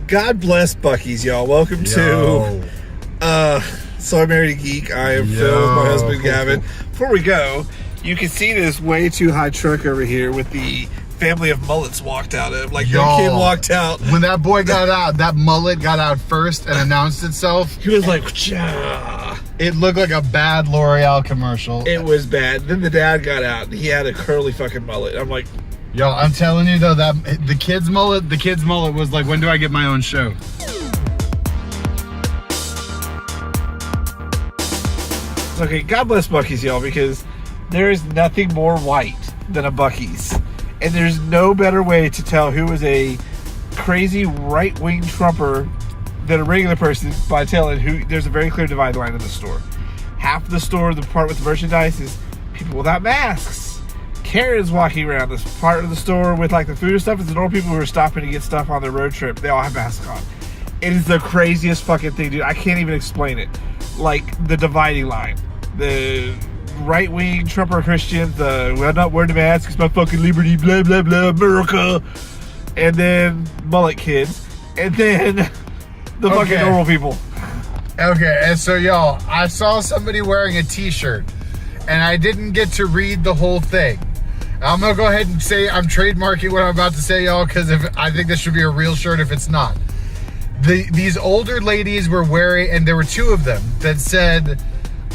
God bless Bucky's, y'all. Welcome to So I Married a Geek. I am Phil with my husband Gavin. Before we go, you can see this way too high truck over here with the family of mullets walked out of. Like, the kid walked out. When that boy got out, that mullet got out first and announced itself. He was like, Cha. It looked like a bad L'Oreal commercial. It was bad. Then the dad got out and he had a curly fucking mullet. I'm like, yo, I'm telling you though, that the kid's mullet was like, when do I get my own show? okay, God bless Bucky's, y'all, because there is nothing more white than a Bucky's. And there's no better way to tell who is a crazy right-wing Trumper than a regular person by telling who. There's a very clear dividing line in the store. Half of the store, the part with the merchandise, is people without masks. Karen's walking around this part of the store with like the food and stuff. It's the normal people who are stopping to get stuff on their road trip. They all have masks on. It is the craziest fucking thing, dude. I can't even explain it. Like, the dividing line. The right-wing Trumper Christians, I'm not wearing a mask, it's my fucking liberty, blah, blah, blah, America. And then mullet kids. And then the fucking normal people. Okay, and so y'all, I saw somebody wearing a t-shirt, and I didn't get to read the whole thing. I'm gonna go ahead and say I'm trademarking what I'm about to say, y'all, because I think this should be a real shirt if it's not. These older ladies were wearing, and there were two of them, that said,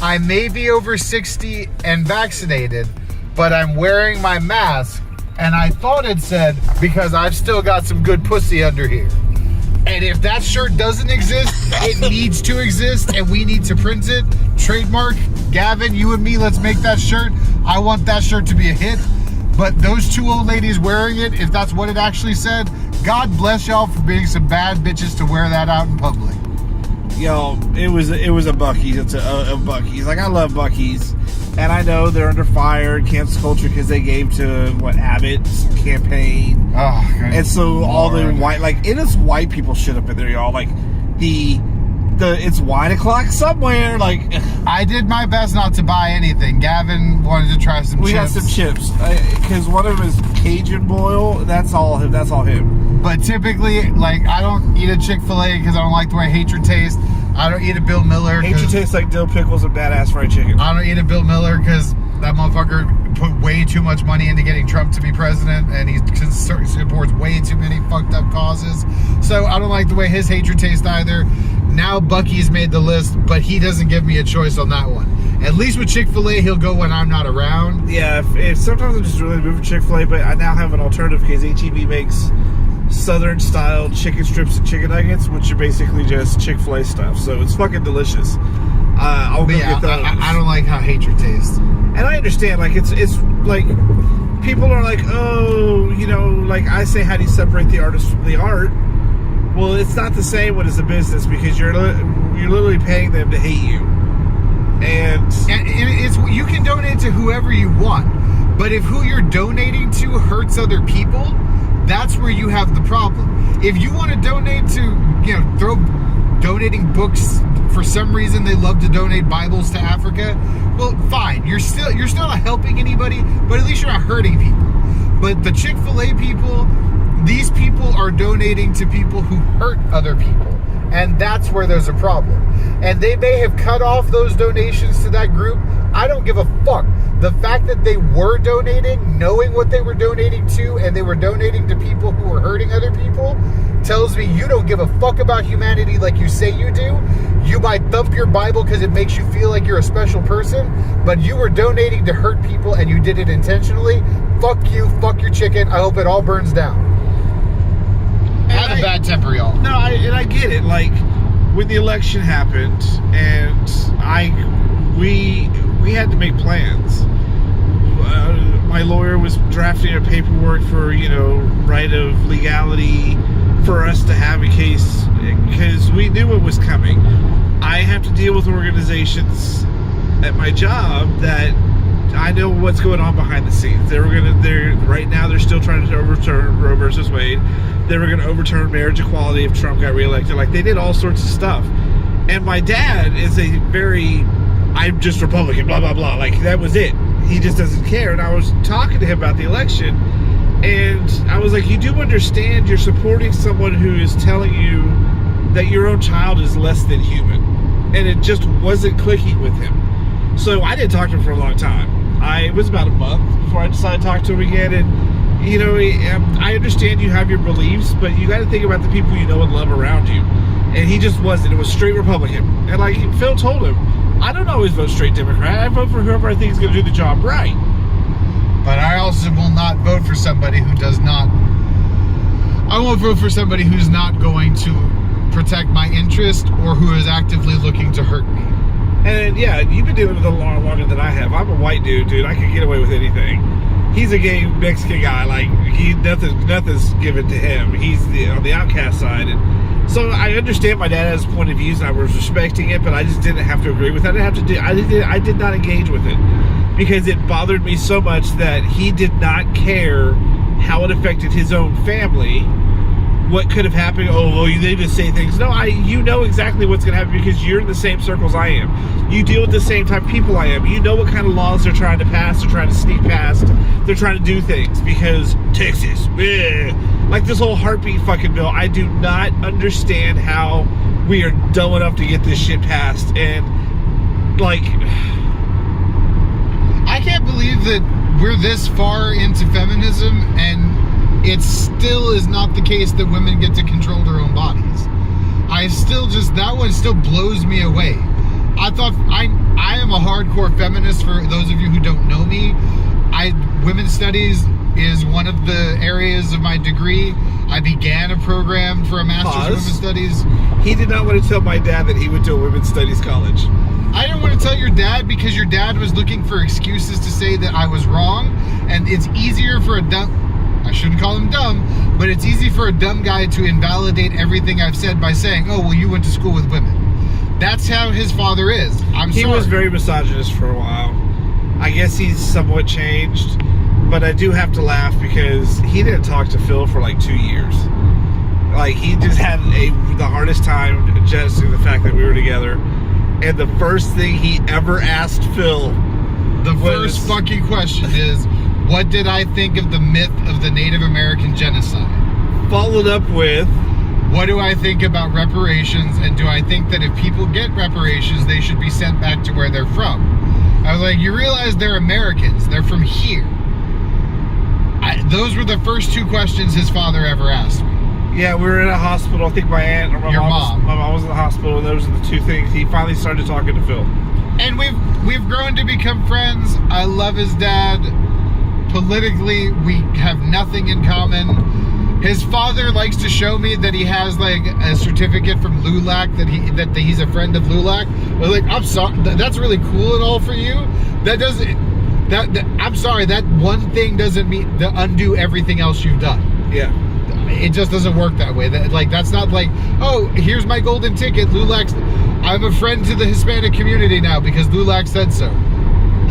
I may be over 60 and vaccinated, but I'm wearing my mask. And I thought it said, because I've still got some good pussy under here. And if that shirt doesn't exist, it needs to exist, and we need to print it. Trademark, Gavin, you and me, let's make that shirt. I want that shirt to be a hit. But those two old ladies wearing it, if that's what it actually said, God bless y'all for being some bad bitches to wear that out in public. Yo, it was a Buc-ee's. It's a Buc-ee's. Like, I love Buc-ee's, and I know they're under fire in cancel culture because they gave to Abbott's campaign. Oh, God. And so Lord. All the white, like, it is white people shit up in there, y'all. Like, it's wine o'clock somewhere. Like, I did my best not to buy anything. Gavin wanted to try some chips. We got some chips because one of them is Cajun boil. That's all him. But typically, like, I don't eat a Chick-fil-A because I don't like the way hatred tastes. I don't eat a Bill Miller. Hatred tastes like dill pickles and badass fried chicken. I don't eat a Bill Miller because that motherfucker put way too much money into getting Trump to be president, and he supports way too many fucked up causes. So I don't like the way his hatred tastes either. Now Bucky's made the list, but he doesn't give me a choice on that one. At least with Chick-fil-A, he'll go when I'm not around. Yeah, if sometimes I'm just really moving for Chick-fil-A, but I now have an alternative because HEB makes Southern-style chicken strips and chicken nuggets, which are basically just Chick-fil-A stuff. So it's fucking delicious. I'll go get those. I don't like how hatred tastes. And I understand, like, it's like, people are like, oh, you know, like, I say, how do you separate the artist from the art? Well, it's not the same when it's a business, because you're literally paying them to hate you. And it's, you can donate to whoever you want, but if who you're donating to hurts other people, that's where you have the problem. If you want to donate to, you know, donating books, for some reason they love to donate Bibles to Africa, well, fine. You're still not helping anybody, but at least you're not hurting people. But the Chick-fil-A people, these people are donating to people who hurt other people. And that's where there's a problem. And they may have cut off those donations to that group. I don't give a fuck. The fact that they were donating, knowing what they were donating to, and they were donating to people who were hurting other people, tells me you don't give a fuck about humanity like you say you do. You might thump your Bible because it makes you feel like you're a special person, but you were donating to hurt people and you did it intentionally. Fuck you, fuck your chicken. I hope it all burns down. I have a bad temper, y'all. No, I get it. Like, when the election happened, and we had to make plans. My lawyer was drafting a paperwork for, you know, right of legality for us to have in case, because we knew what was coming. I have to deal with organizations at my job that I know what's going on behind the scenes. Right now they're still trying to overturn Roe versus Wade. They were going to overturn marriage equality if Trump got reelected. Like, they did all sorts of stuff. And my dad is I'm just Republican, blah, blah, blah. Like, that was it. He just doesn't care. And I was talking to him about the election, And I was like, you do understand you're supporting someone who is telling you that your own child is less than human. And it just wasn't clicking with him. So I didn't talk to him for a long time. It was about a month before I decided to talk to him again. And, you know, I understand you have your beliefs, but you got to think about the people you know and love around you. And he just wasn't. It was straight Republican. And like Phil told him, I don't always vote straight Democrat. I vote for whoever I think is going to do the job right. But I also will not vote for somebody who does not. I won't vote for somebody who's not going to protect my interest or who is actively looking to hurt me. And yeah, you've been dealing with it a lot longer than I have. I'm a white dude. I can get away with anything. He's a gay Mexican guy. Like nothing's given to him. He's on the outcast side. And so I understand my dad has point of views, and I was respecting it, but I just didn't have to agree with it. I did not engage with it because it bothered me so much that he did not care how it affected his own family. What could have happened? Oh, well, they just say things. No, you know exactly what's going to happen because you're in the same circles I am. You deal with the same type of people I am. You know what kind of laws they're trying to pass. They're trying to sneak past. They're trying to do things because Texas, like this whole heartbeat fucking bill. I do not understand how we are dumb enough to get this shit passed. And like, I can't believe that we're this far into feminism and it still is not the case that women get to control their own bodies. That one still blows me away. I am a hardcore feminist. For those of you who don't know me, women's studies is one of the areas of my degree. I began a program for a master's in women's studies. He did not want to tell my dad that he went to a women's studies college. I didn't want to tell your dad because your dad was looking for excuses to say that I was wrong, and it's easier for I shouldn't call him dumb, but it's easy for a dumb guy to invalidate everything I've said by saying, oh, well, you went to school with women. That's how his father is. He was very misogynist for a while. I guess he's somewhat changed, but I do have to laugh because he didn't talk to Phil for like 2 years. Like, he just had the hardest time adjusting the fact that we were together. And the first thing he ever asked Phil, the first fucking question is, what did I think of the myth of the Native American genocide? Followed up with, what do I think about reparations, and do I think that if people get reparations, they should be sent back to where they're from? I was like, you realize they're Americans. They're from here. Those were the first two questions his father ever asked me. Yeah, we were in a hospital. I think my aunt or my mom was in the hospital, and those are the two things. He finally started talking to Phil. And we've grown to become friends. I love his dad. Politically, we have nothing in common. His father likes to show me that he has like a certificate from LULAC that he's a friend of LULAC. I was like, I'm sorry, that's really cool and all for you. I'm sorry, that one thing doesn't mean to undo everything else you've done. Yeah. It just doesn't work that way. That's not like, oh, here's my golden ticket. I'm a friend to the Hispanic community now because LULAC said so.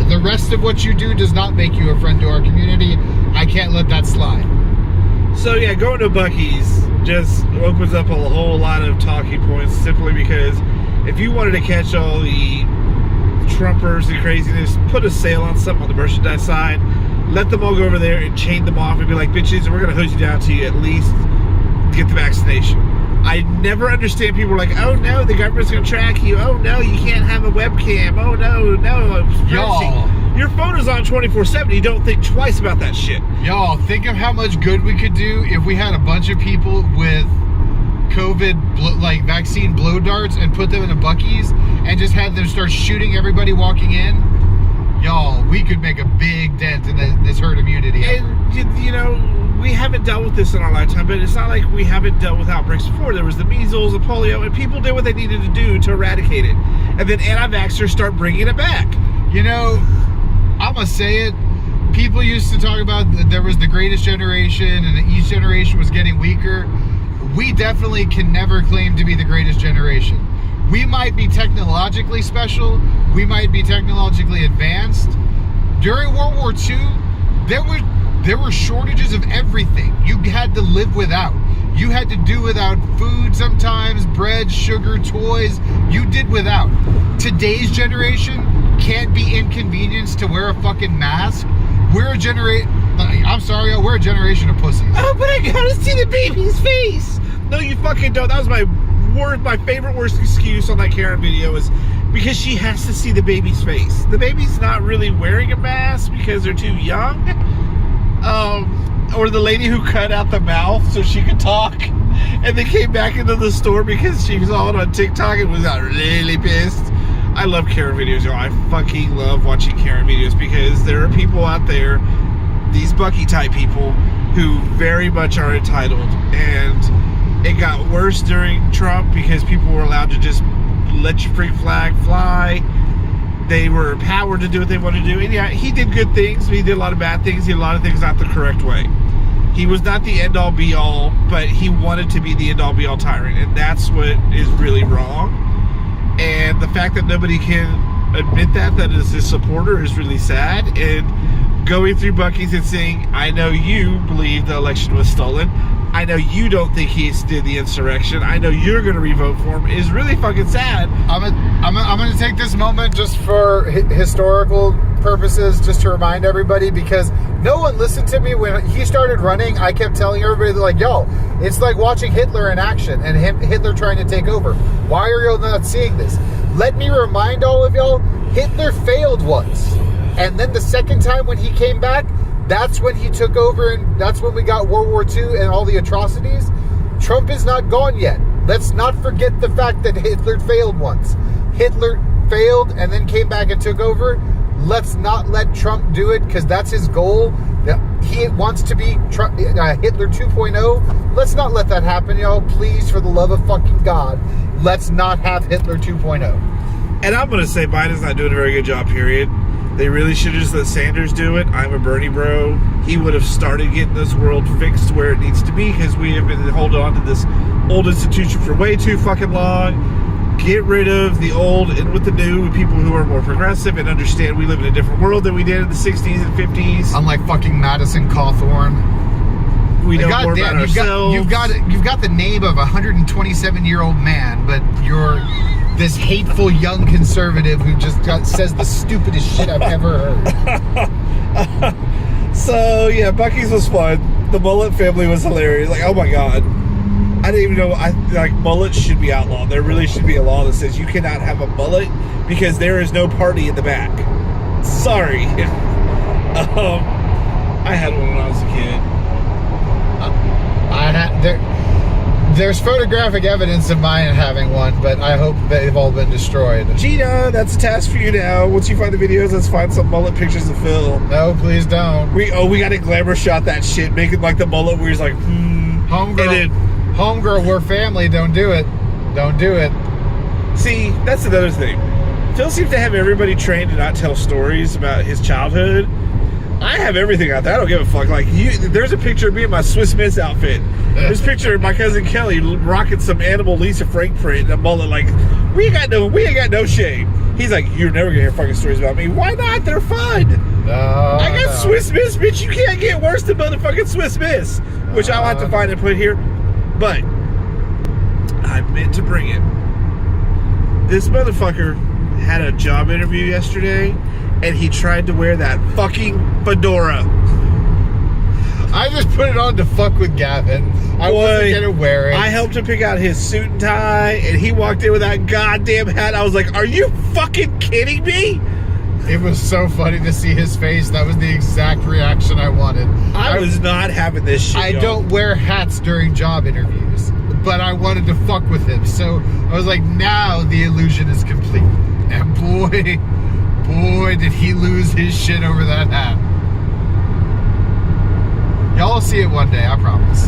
The rest of what you do does not make you a friend to our community. I can't let that slide. So yeah, going to Bucky's just opens up a whole lot of talking points simply because if you wanted to catch all the Trumpers and craziness, put a sale on something on the merchandise side, let them all go over there and chain them off and be like, bitches, we're going to hose you down to you at least get the vaccination. I never understand people like, oh no, the government's going to track you. Oh no, you can't have a webcam. Oh no. Y'all. Your phone is on 24/7. You don't think twice about that shit. Y'all, think of how much good we could do if we had a bunch of people with COVID, vaccine blow darts and put them in a Bucky's and just had them start shooting everybody walking in. Y'all, we could make a big dent in this herd immunity. And, you know, we haven't dealt with this in our lifetime, but it's not like we haven't dealt with outbreaks before. There was the measles, the polio, and people did what they needed to do to eradicate it. And then anti-vaxxers start bringing it back. You know, I'm going to say it. People used to talk about there was the greatest generation and each generation was getting weaker. We definitely can never claim to be the greatest generation. We might be technologically special. We might be technologically advanced. During World War II, there were shortages of everything. You had to live without. You had to do without food sometimes, bread, sugar, toys. You did without. Today's generation can't be inconvenienced to wear a fucking mask. We're a generation, I'm sorry, we're a generation of pussies. Oh, but I gotta see the baby's face. No, you fucking don't. That was my favorite worst excuse on that Karen video is because she has to see the baby's face. The baby's not really wearing a mask because they're too young. Or the lady who cut out the mouth so she could talk and then came back into the store because she saw it on TikTok and was really pissed. I love Karen videos, y'all. I fucking love watching Karen videos because there are people out there, these Bucky type people, who very much are entitled. And it got worse during Trump because people were allowed to just let your freak flag fly. They were empowered to do what they wanted to do. And yeah, he did good things, but he did a lot of bad things. He did a lot of things not the correct way. He was not the end all be all, but he wanted to be the end all be all tyrant. And that's what is really wrong. And the fact that nobody can admit that is his supporter is really sad. And going through Bucky's and saying, I know you believe the election was stolen. I know you don't think he did the insurrection. I know you're going to revote for him is really fucking sad. I'm going to take this moment just for historical purposes, just to remind everybody, because no one listened to me when he started running. I kept telling everybody, like, yo, it's like watching Hitler in action and Hitler trying to take over. Why are you not seeing this? Let me remind all of y'all, Hitler failed once. And then the second time when he came back, that's when he took over, and that's when we got World War II and all the atrocities. Trump is not gone yet. Let's not forget the fact that Hitler failed once. Hitler failed and then came back and took over. Let's not let Trump do it, because that's his goal. He wants to be Hitler 2.0. Let's not let that happen, y'all. Please, for the love of fucking God, let's not have Hitler 2.0. And I'm going to say Biden's not doing a very good job, period. They really should have just let Sanders do it. I'm a Bernie bro. He would have started getting this world fixed where it needs to be, because we have been holding on to this old institution for way too fucking long. Get rid of the old and with the new, with people who are more progressive and understand we live in a different world than we did in the 60s and 50s. Unlike fucking Madison Cawthorn. We know more about ourselves. You've got the name of a 127-year-old man, but you're this hateful young conservative who just says the stupidest shit I've ever heard. So yeah, Bucky's was fun. The mullet family was hilarious. Like, oh my god, I didn't even know. Like mullets should be outlawed. There really should be a law that says you cannot have a mullet because there is no party in the back. Sorry. I had one when I was a kid. There's photographic evidence of mine having one, but I hope they've all been destroyed. Gina, that's a task for you now. Once you find the videos, let's find some mullet pictures of Phil. No, please don't. We got to glamour shot that shit, make it like the mullet where he's like, Homegirl, we're family. Don't do it. Don't do it. See, that's another thing. Phil seems to have everybody trained to not tell stories about his childhood. I have everything out there. I don't give a fuck. Like, there's a picture of me in my Swiss Miss outfit. There's a picture of my cousin Kelly rocking some animal Lisa Frank print and a mullet. Like, we ain't got no shame. He's like, you're never gonna hear fucking stories about me. Why not? They're fun. I got Swiss Miss, bitch. You can't get worse than motherfucking Swiss Miss, which I'll have to find and put here. But I meant to bring it. This motherfucker had a job interview yesterday, and he tried to wear that fucking fedora. I just put it on to fuck with Gavin. I wasn't gonna wear it. I helped him pick out his suit and tie, and he walked in with that goddamn hat. I was like, are you fucking kidding me? It was so funny to see his face. That was the exact reaction I wanted. I was not having this shit. I don't wear hats during job interviews, but I wanted to fuck with him. So I was like, now the illusion is complete. And boy, did he lose his shit over that hat. Y'all will see it one day, I promise.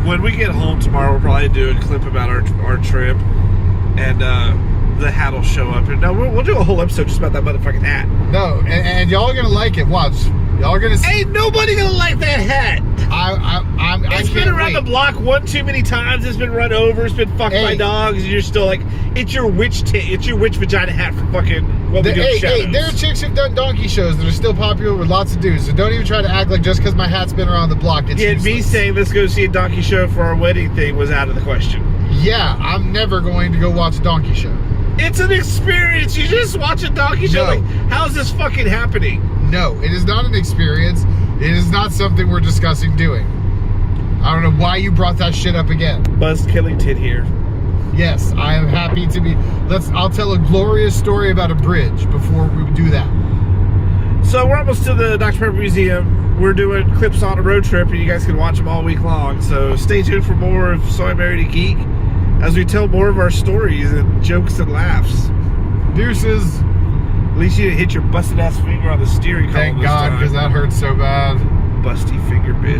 When we get home tomorrow, we'll probably do a clip about our trip, and the hat will show up. And no, we'll do a whole episode just about that motherfucking hat. No, and y'all are gonna like it. Watch, y'all are gonna see. Ain't nobody gonna like that hat. It's been around the block one too many times. It's been run over. It's been fucked by dogs. And you're still like, it's your witch vagina hat for fucking what we do. Hey, there are chicks who've done donkey shows that are still popular with lots of dudes. So don't even try to act like just because my hat's been around the block. It's useless. Me saying let's go see a donkey show for our wedding thing was out of the question. Yeah, I'm never going to go watch a donkey show. It's an experience. You just watch a donkey show. No. Like, how's this fucking happening? No, it is not an experience. It is not something we're discussing doing. I don't know why you brought that shit up again. Buzz Killington here. Yes, I am happy to be. I'll tell a glorious story about a bridge before we do that. So we're almost to the Dr. Pepper Museum. We're doing clips on a road trip, and you guys can watch them all week long. So stay tuned for more of So I Married a Geek as we tell more of our stories and jokes and laughs. Deuces. At least you didn't hit your busted ass finger on the steering column. Thank God, because that hurts so bad. Busty finger, bitch.